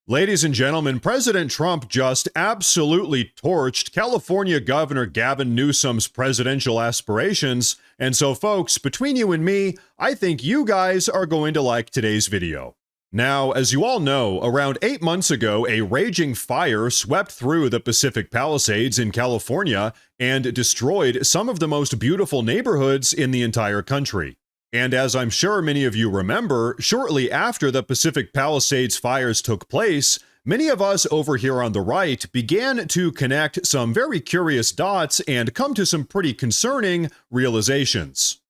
Ladies and gentlemen, President Trump just absolutely torched California Governor Gavin Newsom's presidential aspirations. And so, folks, between you and me, I think you guys are going to like today's video. Now, as you all know, around 8 months ago, a raging fire swept through the Pacific Palisades in California and destroyed some of the most beautiful neighborhoods in the entire country. And as I'm sure many of you remember, shortly after the Pacific Palisades fires took place, many of us over here on the right began to connect some very curious dots and come to some pretty concerning realizations.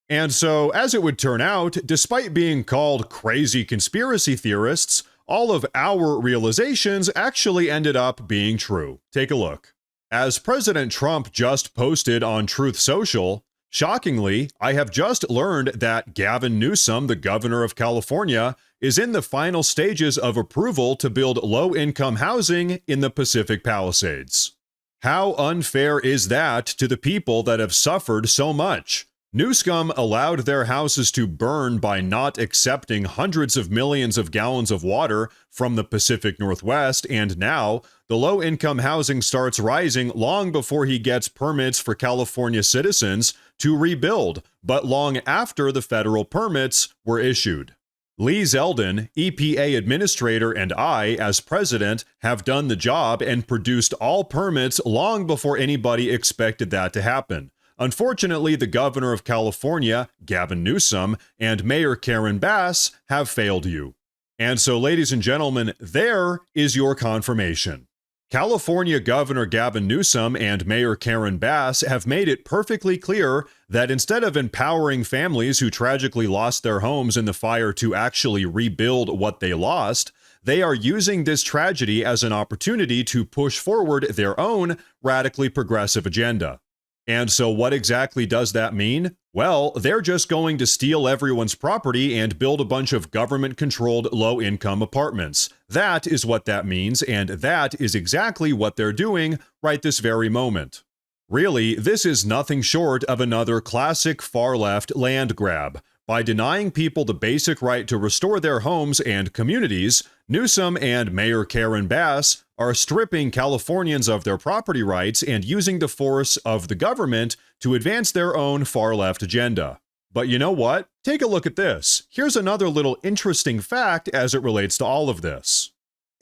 And so, as it would turn out, despite being called crazy conspiracy theorists, all of our realizations actually ended up being true. Take a look. As President Trump just posted on Truth Social, shockingly, I have just learned that Gavin Newsom, the governor of California, is in the final stages of approval to build low-income housing in the Pacific Palisades. How unfair is that to the people that have suffered so much? Newsom allowed their houses to burn by not accepting hundreds of millions of gallons of water from the Pacific Northwest, and now the low-income housing starts rising long before he gets permits for California citizens to rebuild, but long after the federal permits were issued. Lee Zeldin, EPA administrator, and I, as president, have done the job and produced all permits long before anybody expected that to happen. Unfortunately, the governor of California, Gavin Newsom, and Mayor Karen Bass have failed you. And so, ladies and gentlemen, there is your confirmation. California Governor Gavin Newsom and Mayor Karen Bass have made it perfectly clear that instead of empowering families who tragically lost their homes in the fire to actually rebuild what they lost, they are using this tragedy as an opportunity to push forward their own radically progressive agenda. And so what exactly does that mean? Well, they're just going to steal everyone's property and build a bunch of government-controlled low-income apartments. That is what that means, and that is exactly what they're doing right this very moment. Really, this is nothing short of another classic far-left land grab. By denying people the basic right to restore their homes and communities, Newsom and Mayor Karen Bass are stripping Californians of their property rights and using the force of the government to advance their own far-left agenda. But you know what? Take a look at this. Here's another little interesting fact as it relates to all of this.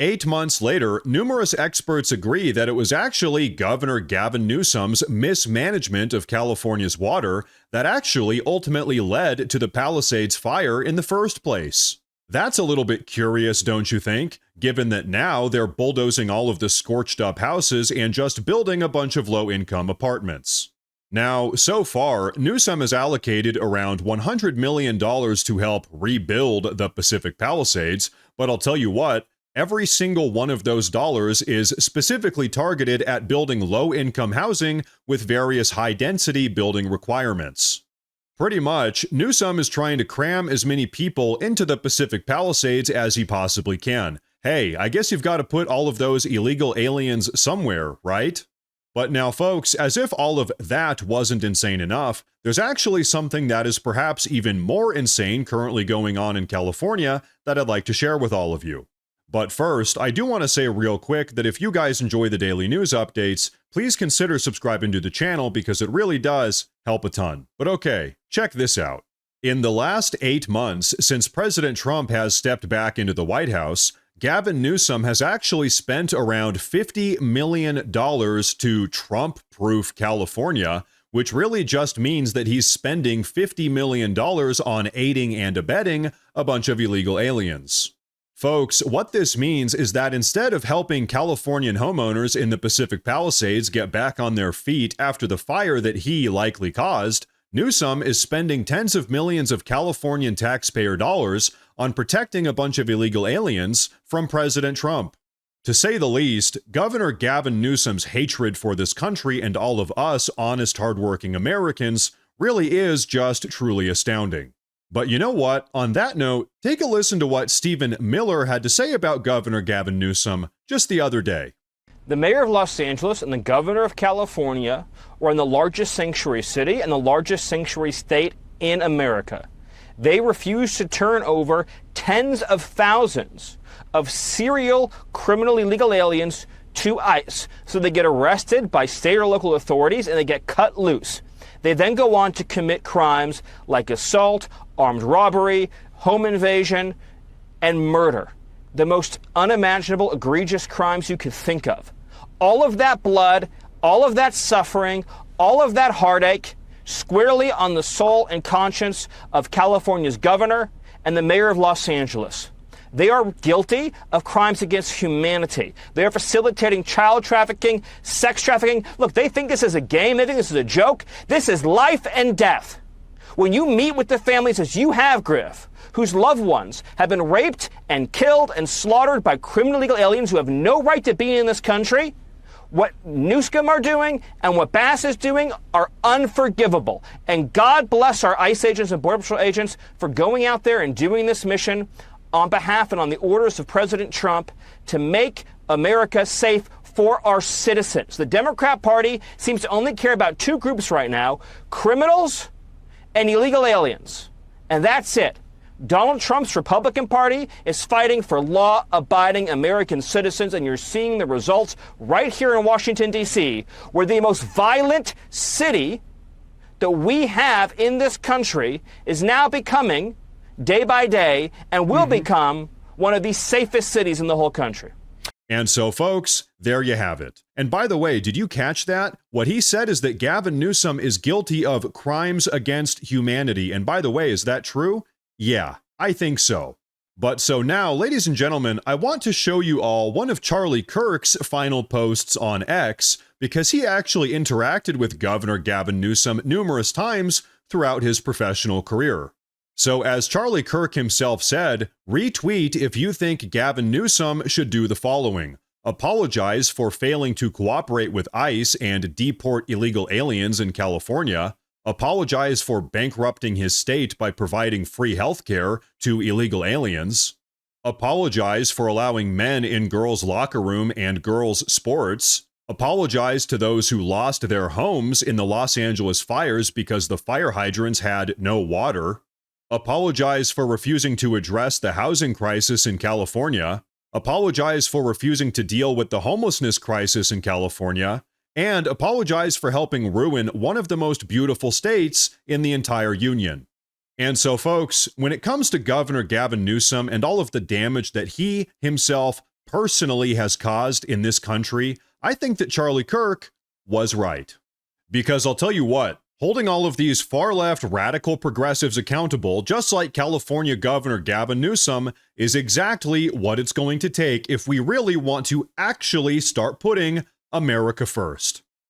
8 months later, numerous experts agree that it was actually Governor Gavin Newsom's mismanagement of California's water that actually ultimately led to the Palisades fire in the first place. That's a little bit curious, don't you think? Given that now they're bulldozing all of the scorched up houses and just building a bunch of low-income apartments. Now, so far, Newsom has allocated around $100 million to help rebuild the Pacific Palisades, but I'll tell you what, every single one of those dollars is specifically targeted at building low-income housing with various high-density building requirements. Pretty much, Newsom is trying to cram as many people into the Pacific Palisades as he possibly can. Hey, I guess you've got to put all of those illegal aliens somewhere, right? But now, folks, as if all of that wasn't insane enough, there's actually something that is perhaps even more insane currently going on in California that I'd like to share with all of you. But first, I do want to say real quick that if you guys enjoy the daily news updates, please consider subscribing to the channel because it really does help a ton. But okay, check this out. In the last 8 months since President Trump has stepped back into the White House, Gavin Newsom has actually spent around $50 million to Trump-proof California, which really just means that he's spending $50 million on aiding and abetting a bunch of illegal aliens. Folks, what this means is that instead of helping Californian homeowners in the Pacific Palisades get back on their feet after the fire that he likely caused, Newsom is spending tens of millions of Californian taxpayer dollars on protecting a bunch of illegal aliens from President Trump. To say the least, Governor Gavin Newsom's hatred for this country and all of us honest, hardworking Americans really is just truly astounding. But you know what? On that note, take a listen to what Stephen Miller had to say about Governor Gavin Newsom just the other day. The mayor of Los Angeles and the governor of California are in the largest sanctuary city and the largest sanctuary state in America. They refuse to turn over tens of thousands of serial criminal illegal aliens to ICE. So they get arrested by state or local authorities and they get cut loose. They then go on to commit crimes like assault, armed robbery, home invasion, and murder. The most unimaginable, egregious crimes you could think of. All of that blood, all of that suffering, all of that heartache, squarely on the soul and conscience of California's governor and the mayor of Los Angeles. They are guilty of crimes against humanity. They are facilitating child trafficking, sex trafficking. Look, they think this is a game. They think this is a joke. This is life and death. When you meet with the families, as you have, Griff, whose loved ones have been raped and killed and slaughtered by criminal illegal aliens who have no right to be in this country, what Newsom are doing and what Bass is doing are unforgivable. And God bless our ICE agents and Border Patrol agents for going out there and doing this mission on behalf and on the orders of President Trump to make America safe for our citizens. The Democrat Party seems to only care about two groups right now, criminals and illegal aliens. And that's it. Donald Trump's Republican Party is fighting for law-abiding American citizens, and you're seeing the results right here in Washington, D.C., where the most violent city that we have in this country is now becoming, day by day, and will become one of the safest cities in the whole country. And so, folks, there you have it. And by the way, did you catch that? What he said is that Gavin Newsom is guilty of crimes against humanity. And by the way, is that true? Yeah, I think so. But so now, ladies and gentlemen, I want to show you all one of Charlie Kirk's final posts on X, because he actually interacted with Governor Gavin Newsom numerous times throughout his professional career. So as Charlie Kirk himself said, retweet if you think Gavin Newsom should do the following: apologize for failing to cooperate with ICE and deport illegal aliens in California, apologize for bankrupting his state by providing free health care to illegal aliens, apologize for allowing men in girls' locker room and girls' sports, apologize to those who lost their homes in the Los Angeles fires because the fire hydrants had no water, apologize for refusing to address the housing crisis in California, apologize for refusing to deal with the homelessness crisis in California, and apologize for helping ruin one of the most beautiful states in the entire union. And so, folks, when it comes to Governor Gavin Newsom and all of the damage that he himself personally has caused in this country, I think that Charlie Kirk was right. Because I'll tell you what, holding all of these far-left radical progressives accountable, just like California Governor Gavin Newsom, is exactly what it's going to take if we really want to actually start putting America first.